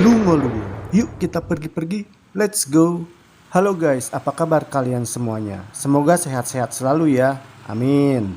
Lungo-lungo, yuk kita pergi-pergi, let's go. Halo guys, apa kabar kalian semuanya? Semoga sehat-sehat selalu ya, amin.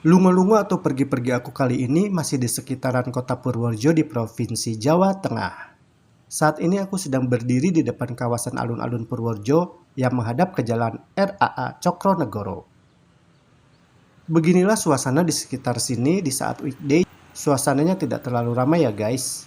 Lungo-lungo atau pergi-pergi aku kali ini masih di sekitaran kota Purworejo di Provinsi Jawa Tengah. Saat ini aku sedang berdiri di depan kawasan alun-alun Purworejo yang menghadap ke jalan RAA Cokronegoro. Beginilah suasana di sekitar sini di saat weekday. Suasananya tidak terlalu ramai ya guys.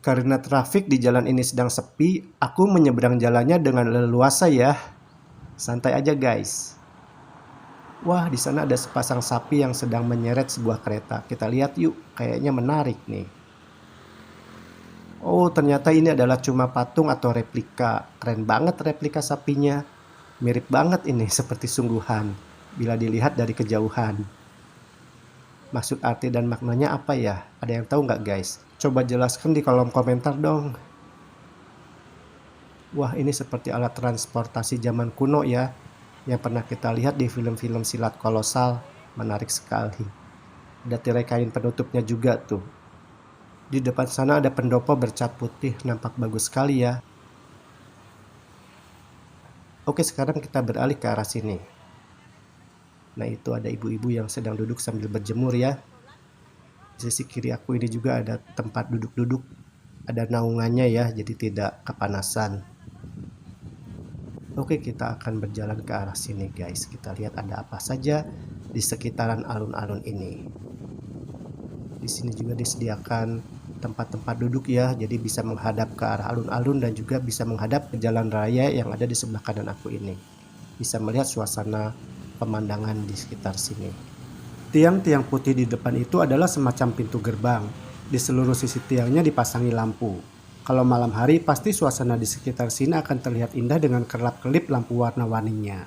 Karena trafik di jalan ini sedang sepi, aku menyeberang jalannya dengan leluasa ya. Santai aja guys. Wah, di sana ada sepasang sapi yang sedang menyeret sebuah kereta. Kita lihat yuk, kayaknya menarik nih. Oh, ternyata ini adalah cuma patung atau replika. Keren banget replika sapinya. Mirip banget ini, seperti sungguhan. Bila dilihat dari kejauhan. Maksud arti dan maknanya apa ya? Ada yang tahu nggak guys? Coba jelaskan di kolom komentar dong. Wah, ini seperti alat transportasi zaman kuno ya, yang pernah kita lihat di film-film silat kolosal. Menarik sekali. Ada tirai kain penutupnya juga tuh. Di depan sana ada pendopo bercat putih, nampak bagus sekali ya. Oke, sekarang kita beralih ke arah sini. Nah, itu ada ibu-ibu yang sedang duduk sambil berjemur ya. Di sisi kiri aku ini juga ada tempat duduk-duduk. Ada naungannya ya, jadi tidak kepanasan. Oke, kita akan berjalan ke arah sini guys. Kita lihat ada apa saja di sekitaran alun-alun ini. Di sini juga disediakan tempat-tempat duduk ya, jadi bisa menghadap ke arah alun-alun dan juga bisa menghadap ke jalan raya yang ada di sebelah kanan aku ini. Bisa melihat suasana pemandangan di sekitar sini. Tiang-tiang putih di depan itu adalah semacam pintu gerbang. Di seluruh sisi tiangnya dipasangi lampu. Kalau malam hari pasti suasana di sekitar sini akan terlihat indah dengan kerlap-kelip lampu warna-warninya.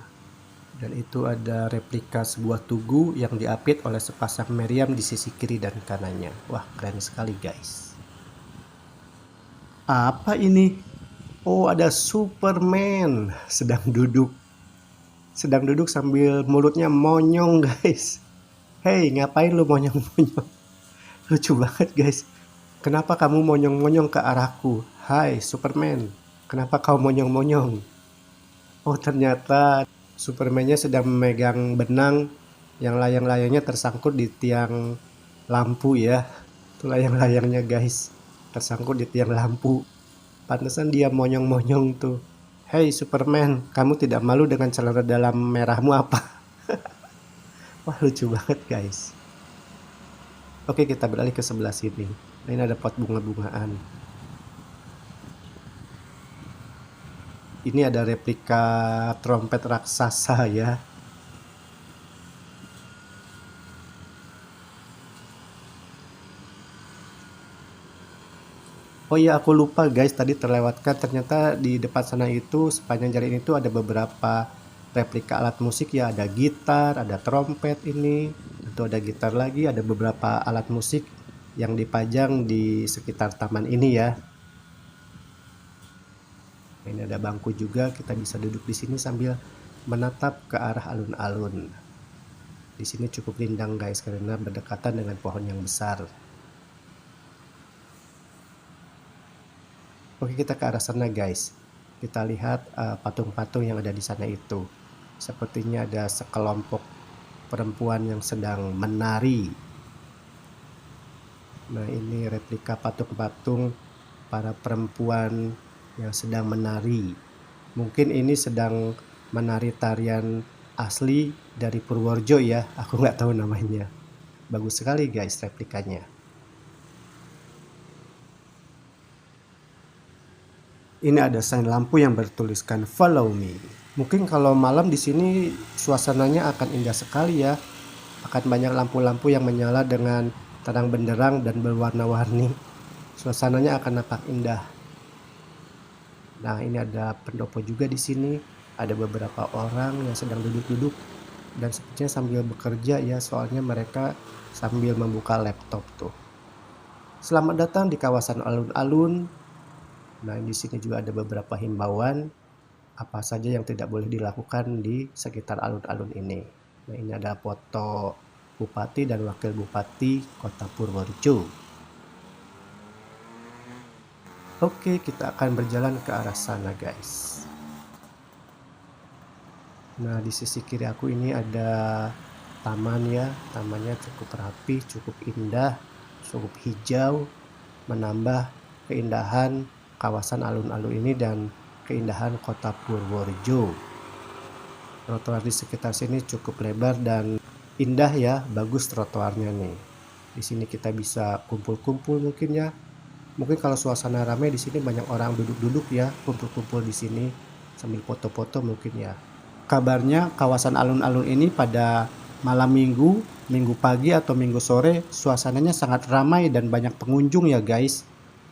Dan itu ada replika sebuah tugu yang diapit oleh sepasang meriam di sisi kiri dan kanannya. Wah, keren sekali guys. Apa ini? Oh, ada Superman sedang duduk. Sedang duduk sambil mulutnya monyong guys. Hei, ngapain lu monyong-monyong? Lucu banget guys. Kenapa kamu monyong-monyong ke arahku? Hai Superman, kenapa kau monyong-monyong? Oh, ternyata Superman-nya sedang memegang benang yang layang-layangnya tersangkut di tiang lampu ya. Itu layang-layangnya guys, tersangkut di tiang lampu. Pantesan dia monyong-monyong tuh. Hei Superman, kamu tidak malu dengan celana dalam merahmu apa? Wah, lucu banget guys. Oke, kita beralih ke sebelah sini. Nah, ini ada pot bunga-bungaan. Ini ada replika trompet raksasa ya. Oh iya, aku lupa guys, tadi terlewatkan ternyata di depan sana itu sepanjang jalan itu ada beberapa replika alat musik ya, ada gitar, ada trompet ini, tentu ada gitar lagi, ada beberapa alat musik yang dipajang di sekitar taman ini ya. Ini ada bangku juga, kita bisa duduk di sini sambil menatap ke arah alun-alun. Di sini cukup rindang guys karena berdekatan dengan pohon yang besar. Oke, kita ke arah sana guys. Kita lihat patung-patung yang ada di sana itu. Sepertinya ada sekelompok perempuan yang sedang menari. Nah, ini replika patung-patung para perempuan yang sedang menari. Mungkin ini sedang menari tarian asli dari Purworejo ya. Aku nggak tahu namanya. Bagus sekali guys replikanya. Ini ada sign lampu yang bertuliskan follow me. Mungkin kalau malam di sini suasananya akan indah sekali ya. Akan banyak lampu-lampu yang menyala dengan terang benderang dan berwarna-warni. Suasananya akan nampak indah. Nah, ini ada pendopo juga di sini. Ada beberapa orang yang sedang duduk-duduk dan sepertinya sambil bekerja ya, soalnya mereka sambil membuka laptop tuh. Selamat datang di kawasan alun-alun. Nah, di sini juga ada beberapa himbauan apa saja yang tidak boleh dilakukan di sekitar alun-alun ini. Nah, ini ada foto Bupati dan Wakil Bupati Kota Purworejo. Oke, kita akan berjalan ke arah sana guys. Nah, di sisi kiri aku ini ada taman ya. Tamannya cukup rapi, cukup indah, cukup hijau, menambah keindahan kawasan alun-alun ini dan keindahan Kota Purworejo. Trotoar di sekitar sini cukup lebar dan indah ya, bagus trotoarnya nih. Di sini kita bisa kumpul-kumpul mungkin ya. Mungkin kalau suasana ramai di sini banyak orang duduk-duduk ya, kumpul-kumpul di sini sambil foto-foto mungkin ya. Kabarnya kawasan alun-alun ini pada malam minggu, minggu pagi atau minggu sore suasananya sangat ramai dan banyak pengunjung ya guys.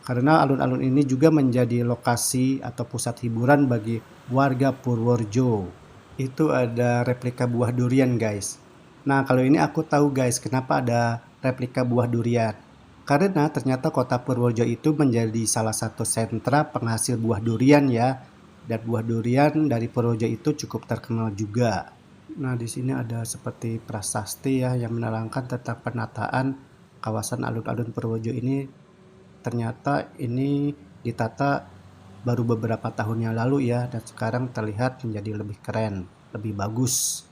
Karena alun-alun ini juga menjadi lokasi atau pusat hiburan bagi warga Purworejo. Itu ada replika buah durian guys. Nah kalau ini aku tahu guys kenapa ada replika buah durian. Karena ternyata Kota Purworejo itu menjadi salah satu sentra penghasil buah durian ya. Dan buah durian dari Purworejo itu cukup terkenal juga. Nah, di sini ada seperti prasasti ya yang menerangkan tentang penataan kawasan alun-alun Purworejo ini. Ternyata ini ditata baru beberapa tahun yang lalu ya, dan sekarang terlihat menjadi lebih keren, lebih bagus.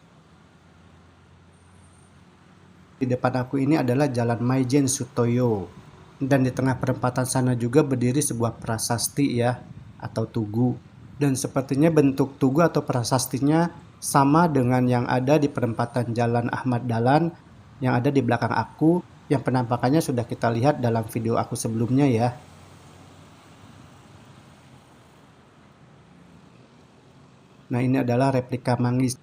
Di depan aku ini adalah Jalan Maijen Sutoyo. Dan di tengah perempatan sana juga berdiri sebuah prasasti ya, atau tugu. Dan sepertinya bentuk tugu atau prasastinya sama dengan yang ada di perempatan Jalan Ahmad Dahlan yang ada di belakang aku, yang penampakannya sudah kita lihat dalam video aku sebelumnya ya. Nah, ini adalah replika manggis.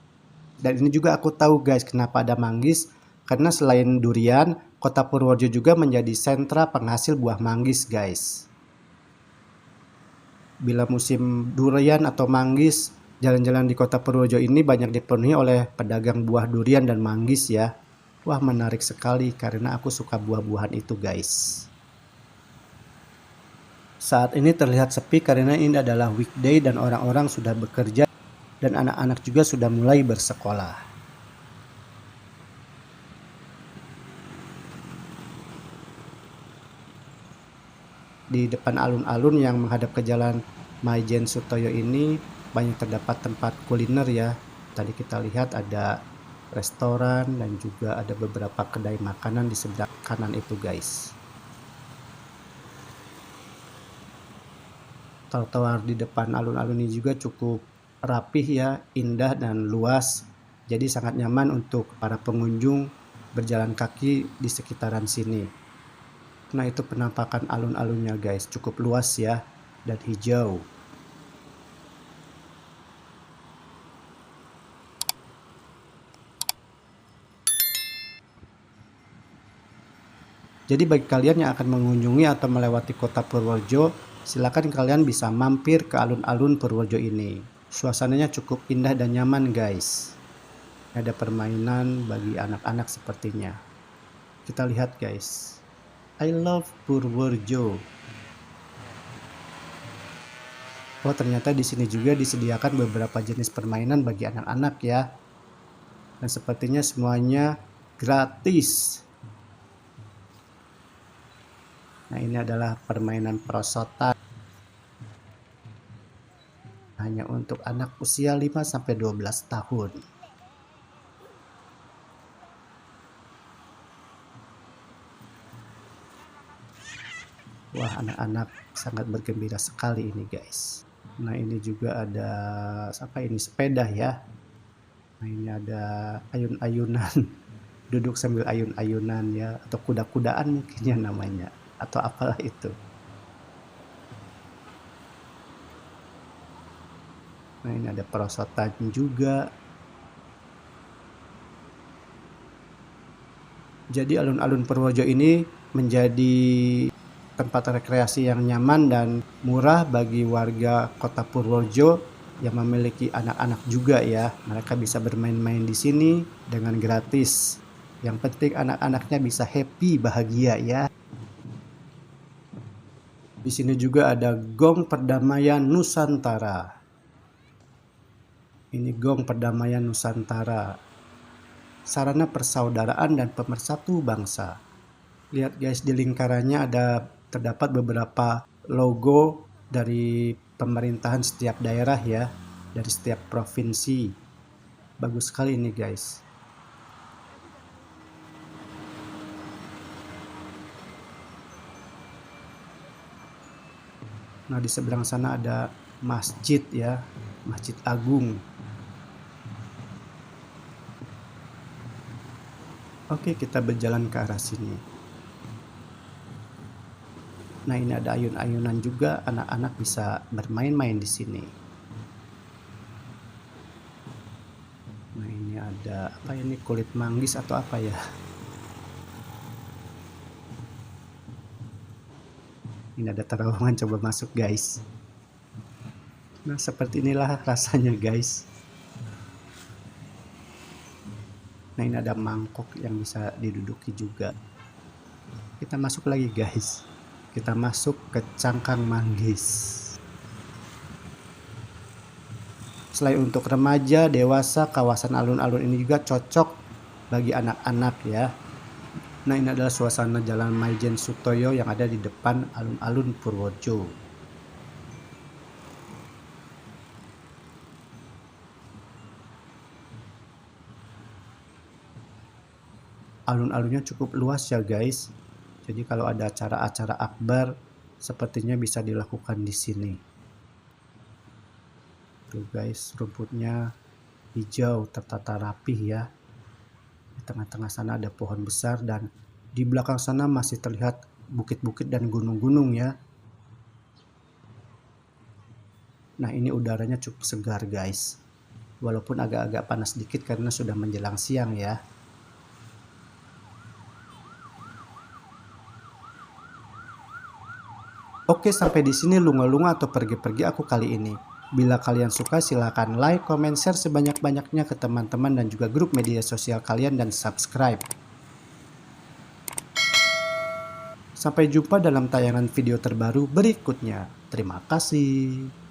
Dan ini juga aku tahu guys kenapa ada manggis, karena selain durian, Kota Purworejo juga menjadi sentra penghasil buah manggis guys. Bila musim durian atau manggis, jalan-jalan di Kota Purworejo ini banyak dipenuhi oleh pedagang buah durian dan manggis ya. Wah, menarik sekali karena aku suka buah-buahan itu guys. Saat ini terlihat sepi karena ini adalah weekday dan orang-orang sudah bekerja dan anak-anak juga sudah mulai bersekolah. Di depan alun-alun yang menghadap ke Jalan Maijen Sutoyo ini banyak terdapat tempat kuliner ya. Tadi kita lihat ada restoran dan juga ada beberapa kedai makanan di sebelah kanan itu guys. Trotoar di depan alun-alun ini juga cukup rapih ya, indah dan luas. Jadi sangat nyaman untuk para pengunjung berjalan kaki di sekitaran sini. Nah, itu penampakan alun-alunnya guys, cukup luas ya dan hijau. Jadi bagi kalian yang akan mengunjungi atau melewati Kota Purworejo, silakan kalian bisa mampir ke alun-alun Purworejo ini. Suasananya cukup indah dan nyaman guys. Ada permainan bagi anak-anak sepertinya. Kita lihat guys. I love Purworejo. Oh, ternyata di sini juga disediakan beberapa jenis permainan bagi anak-anak ya. Dan sepertinya semuanya gratis. Nah, ini adalah permainan perosotan. Hanya untuk anak usia 5-12 tahun. Wah, anak-anak sangat bergembira sekali ini guys. Nah, ini juga ada apa ini, sepeda ya. Nah, ini ada ayun-ayunan. Duduk sambil ayun-ayunan ya, atau kuda-kudaan mungkin ya namanya, atau apalah itu. Nah, ini ada perosotan juga. Jadi alun-alun Purworejo ini menjadi tempat rekreasi yang nyaman dan murah bagi warga Kota Purworejo yang memiliki anak-anak juga ya. Mereka bisa bermain-main di sini dengan gratis. Yang penting anak-anaknya bisa happy, bahagia ya. Di sini juga ada Gong Perdamaian Nusantara. Ini Gong Perdamaian Nusantara. sarana persaudaraan dan pemersatu bangsa. Lihat guys, di lingkarannya terdapat beberapa logo dari pemerintahan setiap daerah ya, dari setiap provinsi. Bagus sekali ini guys. Nah, di seberang sana ada masjid ya, Masjid Agung. Oke, kita berjalan ke arah sini. Nah, ini ada ayun-ayunan juga, anak-anak bisa bermain-main di sini. Nah, ini ada apa ini, kulit manggis atau apa ya? Ini ada terowongan, coba masuk guys. Nah, seperti inilah rasanya guys. Nah, ini ada mangkok yang bisa diduduki juga. Kita masuk lagi guys. Kita masuk ke Cangkang Manggis. Selain untuk remaja, dewasa, kawasan alun-alun ini juga cocok bagi anak-anak ya. Nah, ini adalah suasana Jalan Maijen Sutoyo yang ada di depan alun-alun Purworejo. Alun-alunnya cukup luas ya guys. Jadi kalau ada acara-acara akbar, sepertinya bisa dilakukan di sini. Tuh guys, rumputnya hijau tertata rapih ya. Di tengah-tengah sana ada pohon besar dan di belakang sana masih terlihat bukit-bukit dan gunung-gunung ya. Nah, ini udaranya cukup segar guys. Walaupun agak-agak panas sedikit karena sudah menjelang siang ya. Oke, sampai di sini lunga-lunga atau pergi-pergi aku kali ini. Bila kalian suka, silahkan like, comment, share sebanyak-banyaknya ke teman-teman dan juga grup media sosial kalian dan subscribe. Sampai jumpa dalam tayangan video terbaru berikutnya. Terima kasih.